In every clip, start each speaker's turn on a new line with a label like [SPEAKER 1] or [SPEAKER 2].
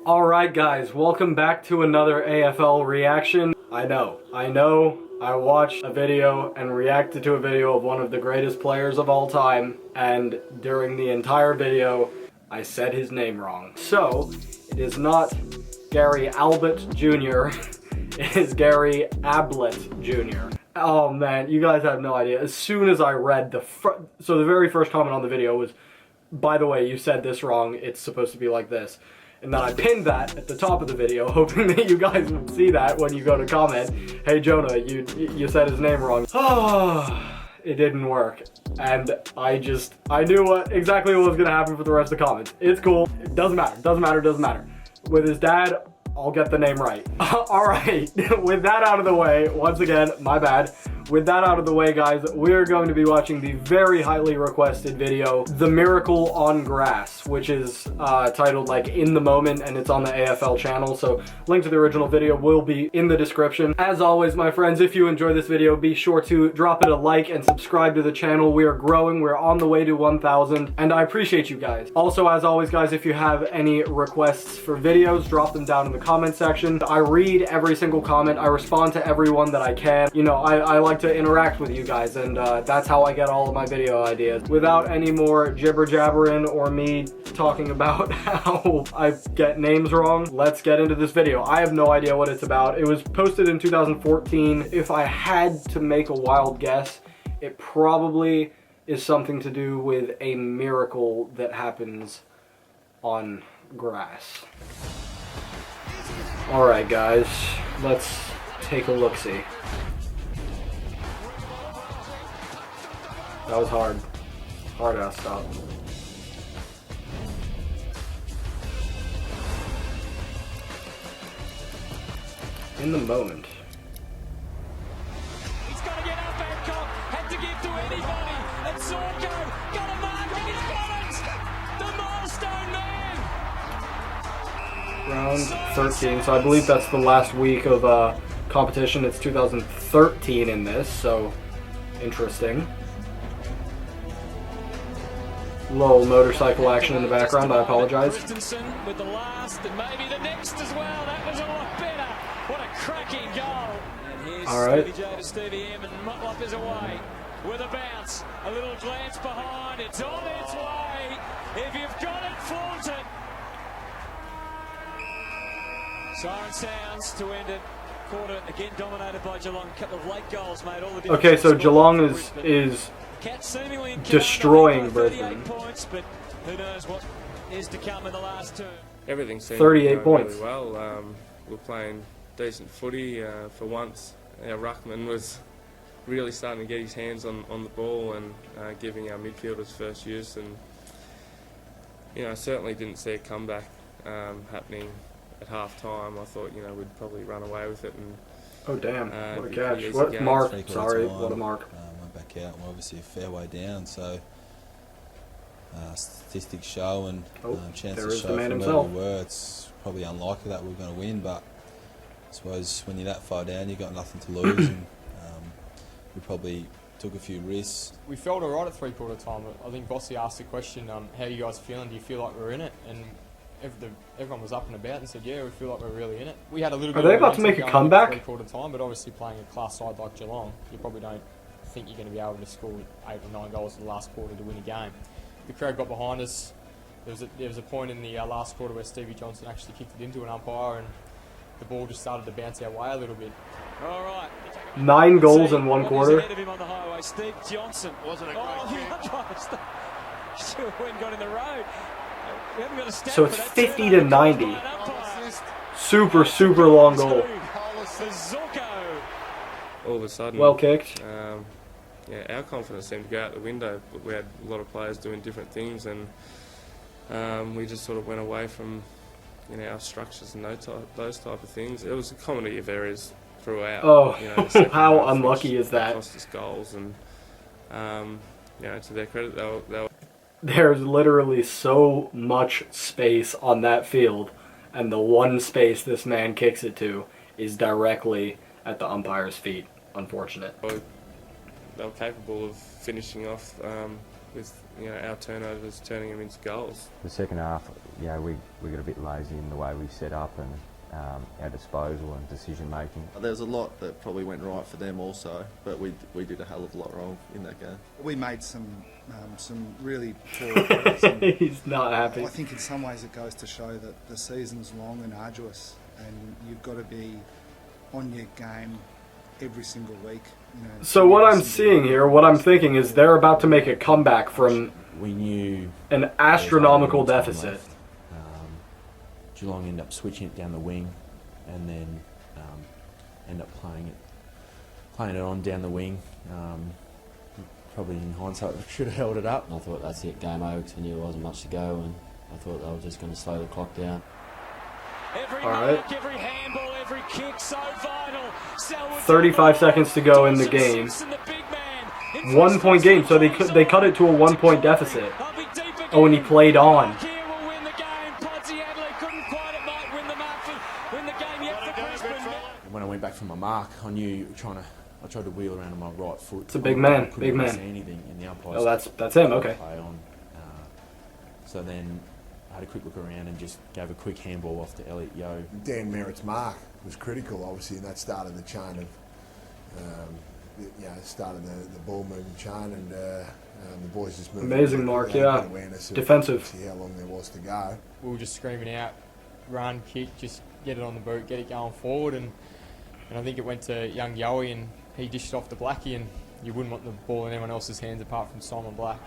[SPEAKER 1] Alright guys, welcome back to another AFL reaction. I know, I watched a video and reacted to a video of one of the greatest players of all time, and during the entire video, I said his name wrong. So, it is not Gary Albert Jr., it is Gary Ablett Jr. Oh man, you guys have no idea. As soon as I read the very first comment on the video was, by the way, you said this wrong, it's supposed to be like this. And then I pinned that at the top of the video, hoping that you guys would see that when you go to comment. Hey Jonah, you said his name wrong. Oh, it didn't work. And I knew exactly what was gonna happen for the rest of the comments. It's cool, it doesn't matter. With his dad, I'll get the name right. Alright, with that out of the way, once again, my bad. With that out of the way, guys, we're going to be watching the very highly requested video, The Miracle on Grass, which is titled like In the Moment, and it's on the AFL channel, so link to the original video will be in the description. As always, my friends, if you enjoy this video, be sure to drop it a like and subscribe to the channel. We are growing, we're on the way to 1,000, and I appreciate you guys. Also, as always, guys, if you have any requests for videos, drop them down in the comment section. I read every single comment, I respond to everyone that I can. You know, I like to interact with you guys, and that's how I get all of my video ideas. Without any more jibber jabbering or me talking about how I get names wrong, let's get into this video. I have no idea what it's about. It was posted in 2014. If I had to make a wild guess, it probably is something to do with a miracle that happens on grass. Alright guys, let's take a look-see. That was hard. Hard-ass stop. In the moment.
[SPEAKER 2] He's got to get up, Hancock. Had to give to anybody. And Zorko got a mark and he's got it! The milestone man!
[SPEAKER 1] Round 13. So I believe that's the last week of competition. It's 2013 in this, so interesting. Little motorcycle action in the background, I apologize.
[SPEAKER 2] With the last and maybe the next as well. That was a lot better. What a cracking goal. And here's
[SPEAKER 1] Alright.
[SPEAKER 2] Stevie J to Stevie M, and Motlop is away with a bounce. A little glance behind. It's on its way. If you've got it, flaunt it. Siren sounds to end it. Quarter again dominated by Geelong. A couple of late goals made all the difference.
[SPEAKER 1] Okay, so Geelong is destroying Brisbane.
[SPEAKER 2] Points, but who knows what is to come in the last two.
[SPEAKER 3] Everything seemed
[SPEAKER 1] 38 points.
[SPEAKER 3] Really well. We're playing decent footy for once. Our ruckman was really starting to get his hands on the ball and giving our midfielders first use. And I certainly didn't see a comeback happening at half time. I thought we'd probably run away with it. And
[SPEAKER 1] oh damn! What a catch! What mark? Sorry, what a mark!
[SPEAKER 4] Went back out. We're obviously a fair way down, so statistics show and chances show from where we were. It's probably unlikely that we're going to win, but I suppose when you're that far down, you've got nothing to lose, and we probably took a few risks.
[SPEAKER 5] We felt alright at three-quarter time. I think Bossy asked the question, how are you guys feeling? Do you feel like we're in it? And everyone was up and about and said, yeah, we feel like we're really in it. We had a little bit.
[SPEAKER 1] Are they about to make a comeback?
[SPEAKER 5] Three-quarter time, but obviously playing a class side like Geelong, you probably don't think you're going to be able to score 8 or 9 goals in the last quarter to win a game. The crowd got behind us. There was a point in the last quarter where Stevie Johnson actually kicked it into an umpire, and the ball just started to bounce our way a little bit.
[SPEAKER 2] All right.
[SPEAKER 1] 9 goals in 1 quarter.
[SPEAKER 2] Ahead of him on the highway, Steve Johnson. Wasn't a great catch. Sure, got in the road. We haven't got a stat
[SPEAKER 1] So it's
[SPEAKER 2] for that
[SPEAKER 1] 50 to 90. Super long goal.
[SPEAKER 3] all of a sudden,
[SPEAKER 1] well kicked.
[SPEAKER 3] Our confidence seemed to go out the window. We had a lot of players doing different things, and we just sort of went away from our structures and those type of things. It was a comedy of errors throughout.
[SPEAKER 1] Oh, how unlucky is that?
[SPEAKER 3] Cost us goals, and to their credit, they were.
[SPEAKER 1] There's literally so much space on that field, and the one space this man kicks it to is directly at the umpire's feet. Unfortunate.
[SPEAKER 3] They were capable of finishing off with our turnovers turning them into goals.
[SPEAKER 6] The second half, we got a bit lazy in the way we set up and our disposal and decision making.
[SPEAKER 7] There's a lot that probably went right for them also, but we did a hell of a lot wrong in that game.
[SPEAKER 8] We made some really poor plays.
[SPEAKER 1] He's not happy.
[SPEAKER 8] I think in some ways it goes to show that the season's long and arduous, and you've got to be on your game every single week.
[SPEAKER 1] So what I'm seeing here, what I'm thinking is they're about to make a comeback from
[SPEAKER 9] we knew
[SPEAKER 1] an astronomical deficit.
[SPEAKER 9] Geelong ended up switching it down the wing, and then end up playing it on down the wing. Probably in hindsight should have held it up.
[SPEAKER 10] I thought that's it, game over, because I knew there wasn't much to go, and I thought they were just going to slow the clock down.
[SPEAKER 2] Every
[SPEAKER 1] mark,
[SPEAKER 2] every handball, every kick, so vital.
[SPEAKER 1] 35 seconds to go in the game. 1 point game, so they cut it to a 1 point deficit. Oh, and he played on.
[SPEAKER 9] When I went back from my mark, I knew I tried to wheel around on my right foot.
[SPEAKER 1] It's a big man, big man.
[SPEAKER 9] See anything in the umpires.
[SPEAKER 1] Oh, that's him. Okay.
[SPEAKER 9] Play on. So then I had a quick look around and just gave a quick handball off to Elliot Yeo.
[SPEAKER 11] Dan Merritt's mark was critical, obviously, and that started the chain of, started the ball moving chain, and the boys just moved.
[SPEAKER 1] Amazing mark, yeah. Defensive.
[SPEAKER 11] See how long there was to go.
[SPEAKER 5] We were just screaming out, run, kick, just get it on the boot, get it going forward, and I think it went to young Yowie, and he dished off to Blackie, and you wouldn't want the ball in anyone else's hands apart from Simon Black.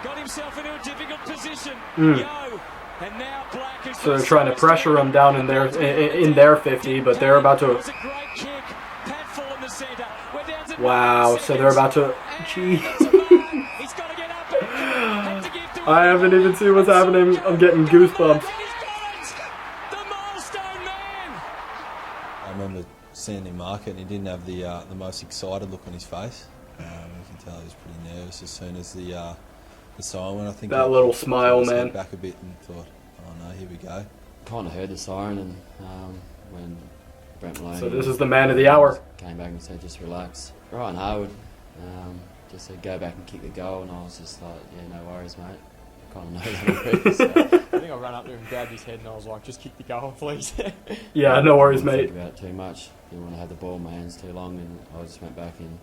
[SPEAKER 2] Got himself into a difficult position. Yo, and now Black is
[SPEAKER 1] so they're trying to pressure him down in their 50, but they're about to. Wow, so they're about to. Gee. I haven't even seen what's happening. I'm getting goosebumps.
[SPEAKER 4] I remember seeing him mark it, and he didn't have the most excited look on his face. You can tell he was pretty nervous as soon as the siren went. I think
[SPEAKER 1] that little smile, man.
[SPEAKER 4] Back a bit and thought, oh no, here we go.
[SPEAKER 10] Kind of heard the siren, and when Brent Maloney.
[SPEAKER 1] So this is the man of the hour.
[SPEAKER 10] Came back and said, just relax. Ryan Harwood just said, go back and kick the goal, and I was just like, yeah, no worries, mate. Kind of know that already. So.
[SPEAKER 5] I think I ran up there and grabbed his head, and I was like, just kick the goal, please.
[SPEAKER 1] Yeah, no worries,
[SPEAKER 10] I didn't
[SPEAKER 1] mate.
[SPEAKER 10] think about it too much. Didn't want to have the ball in my hands too long, and I just went back and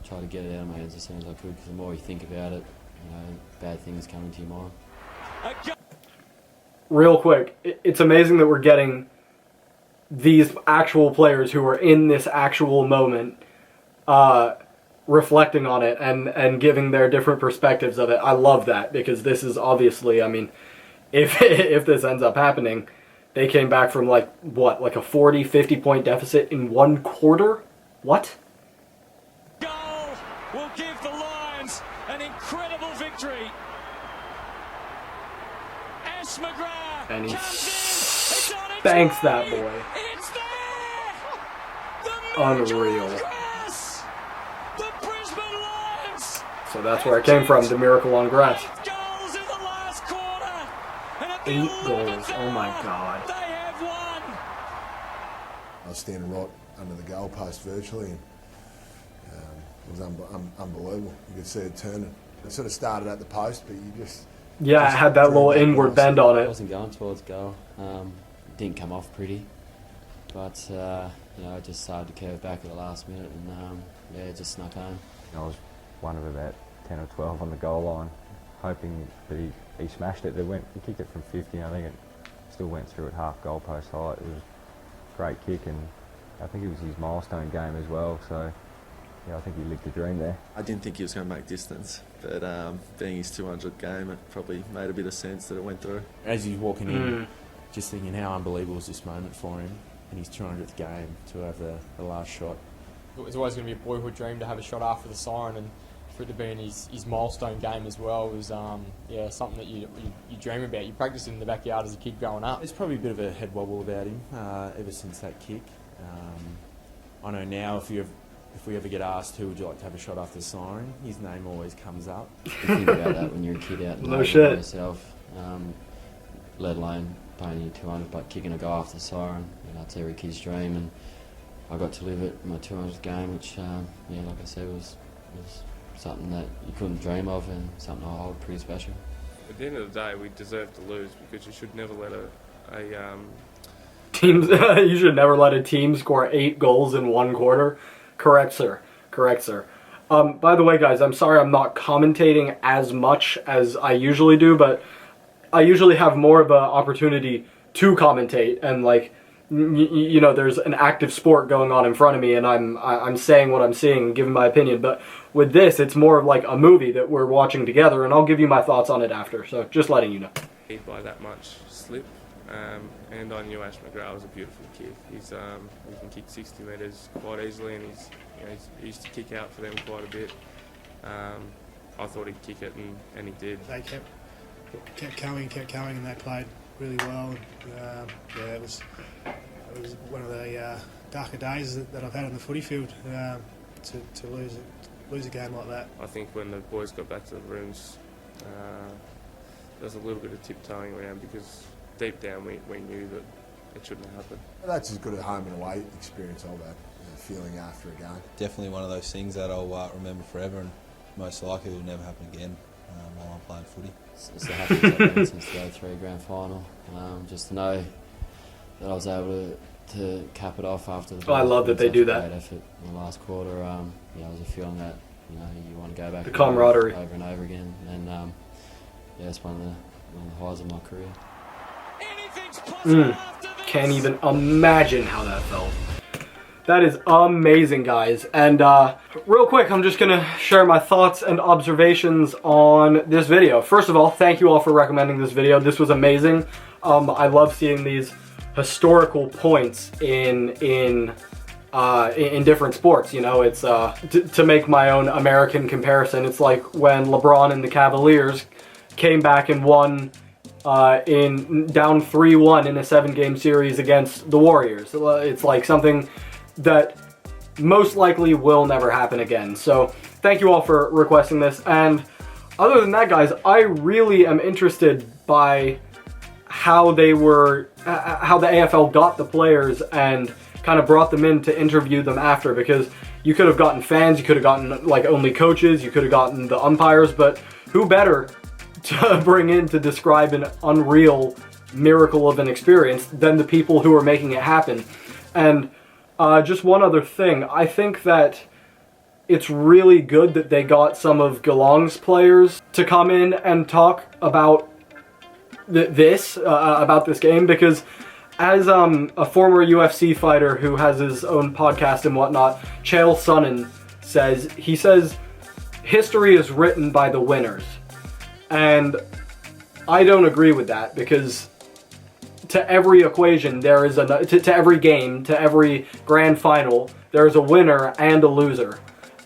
[SPEAKER 10] tried to get it out of my hands as soon as I could, because the more you think about it, bad things come into your mind.
[SPEAKER 1] Real quick, it's amazing that we're getting these actual players who are in this actual moment reflecting on it and giving their different perspectives of it. I love that, because this is obviously, I mean, if this ends up happening, they came back from like a 40, 50 point deficit in 1 quarter? What?
[SPEAKER 2] Goal will give the Lions an incredible victory. Ash McGrath
[SPEAKER 1] And he
[SPEAKER 2] spanks
[SPEAKER 1] that boy.
[SPEAKER 2] It's there!
[SPEAKER 1] Unreal.
[SPEAKER 2] The Brisbane Lions.
[SPEAKER 1] So that's where it came from, the miracle on grass.
[SPEAKER 2] 8 goals in the last quarter. And at the
[SPEAKER 1] 8
[SPEAKER 2] 11th
[SPEAKER 1] goals, oh my
[SPEAKER 2] hour,
[SPEAKER 1] God.
[SPEAKER 2] They have won.
[SPEAKER 11] I was standing right under the goalpost virtually, and it was unbelievable. You could see it turning. It sort of started at the post, but you just...
[SPEAKER 1] Yeah, it had that little inward bend on
[SPEAKER 10] I
[SPEAKER 1] it.
[SPEAKER 10] wasn't going towards goal. Didn't come off pretty, but I just started to curve back at the last minute, and it just snuck home.
[SPEAKER 6] I was one of about 10 or 12 on the goal line, hoping that he smashed it. He kicked it from 50, and I think it still went through at half goal post height. It was a great kick, and I think it was his milestone game as well, so yeah, I think he lived the dream there.
[SPEAKER 7] I didn't think he was going to make distance, but being his 200th game, it probably made a bit of sense that it went through.
[SPEAKER 9] As he's walking in, just thinking how unbelievable was this moment for him in his 200th game to have the last shot.
[SPEAKER 5] It was always going to be a boyhood dream to have a shot after the siren, and for it to be in his milestone game as well was something that you dream about. You practice in the backyard as a kid growing up.
[SPEAKER 9] There's probably a bit of a head wobble about him ever since that kick. I know now if we ever get asked who would you like to have a shot after the siren, his name always comes up.
[SPEAKER 10] You think about that when you're a kid out
[SPEAKER 1] No
[SPEAKER 10] there
[SPEAKER 1] shit.
[SPEAKER 10] by yourself, let alone paying you 200, but kicking a goal after the siren. That's every kid's dream, and I got to live it in my 200th game, which, like I said, was something that you couldn't dream of, and something I hold pretty special.
[SPEAKER 3] At the end of the day, we deserve to lose because you should never let
[SPEAKER 1] you should never let a team score 8 goals in 1 quarter. Correct, sir. Correct, sir. By the way, guys, I'm sorry I'm not commentating as much as I usually do, but I usually have more of an opportunity to commentate, and like, you know, there's an active sport going on in front of me, and I'm saying what I'm seeing and giving my opinion. But with this, it's more of like a movie that we're watching together, and I'll give you my thoughts on it after. So just letting you know.
[SPEAKER 3] By that much slip, and I knew Ash McGrath was a beautiful kid. He can kick 60 metres quite easily, and he used to kick out for them quite a bit. I thought he'd kick it, and he did.
[SPEAKER 12] They kept coming, and they played really well. Yeah, it was one of the darker days that I've had on the footy field, to lose a game like that.
[SPEAKER 3] I think when the boys got back to the rooms, there was a little bit of tiptoeing around because deep down we knew that it shouldn't have happened.
[SPEAKER 11] That's as good a home and away experience I've had, feeling after a game.
[SPEAKER 4] Definitely one of those things that I'll remember forever, and most likely will never happen again while I'm playing footy.
[SPEAKER 10] It's the happiest I've been since the 03 grand final. Just to know that I was able to cap it off after the.
[SPEAKER 1] I love that they do that.
[SPEAKER 10] Great effort in the last quarter. Yeah, it was a feeling that you want to go back.
[SPEAKER 1] The camaraderie
[SPEAKER 10] over and over again, and yeah, it's one of the highs of my career.
[SPEAKER 1] Can't even imagine how that felt. That is amazing, guys. And real quick, I'm just gonna share my thoughts and observations on this video. First of all, thank you all for recommending this video. This was amazing. I love seeing these historical points in different sports. You know, it's to make my own American comparison. It's like when LeBron and the Cavaliers came back and won in down 3-1 in a 7-game series against the Warriors. It's like something that most likely will never happen again. So thank you all for requesting this. And other than that, guys, I really am interested by how they were, how the AFL got the players and kind of brought them in to interview them after, because you could have gotten fans, you could have gotten like only coaches, you could have gotten the umpires, but who better to bring in to describe an unreal miracle of an experience than the people who are making it happen. And just one other thing, I think that it's really good that they got some of Geelong's players to come in and talk about about this game, because as a former UFC fighter who has his own podcast and whatnot, Chael Sonnen says, he says, history is written by the winners. And I don't agree with that, because to every equation there is to every game, to every grand final, there is a winner and a loser.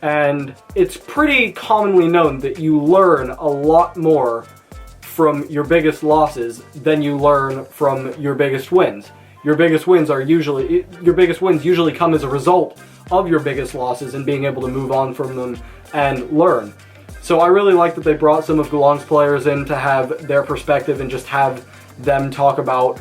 [SPEAKER 1] And it's pretty commonly known that you learn a lot more from your biggest losses than you learn from your biggest wins. Your biggest wins usually come as a result of your biggest losses and being able to move on from them and learn. So I really like that they brought some of Geelong's players in to have their perspective and just have them talk about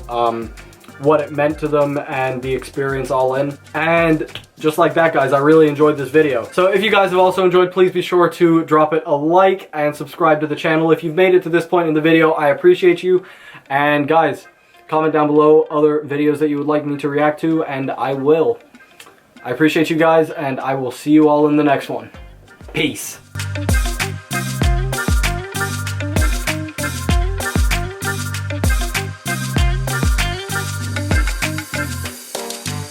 [SPEAKER 1] what it meant to them and the experience all in. And just like that, guys, I really enjoyed this video. So if you guys have also enjoyed, please be sure to drop it a like and subscribe to the channel. If you've made it to this point in the video, I appreciate you. And guys, comment down below other videos that you would like me to react to, and I will. I appreciate you guys, and I will see you all in the next one. Peace.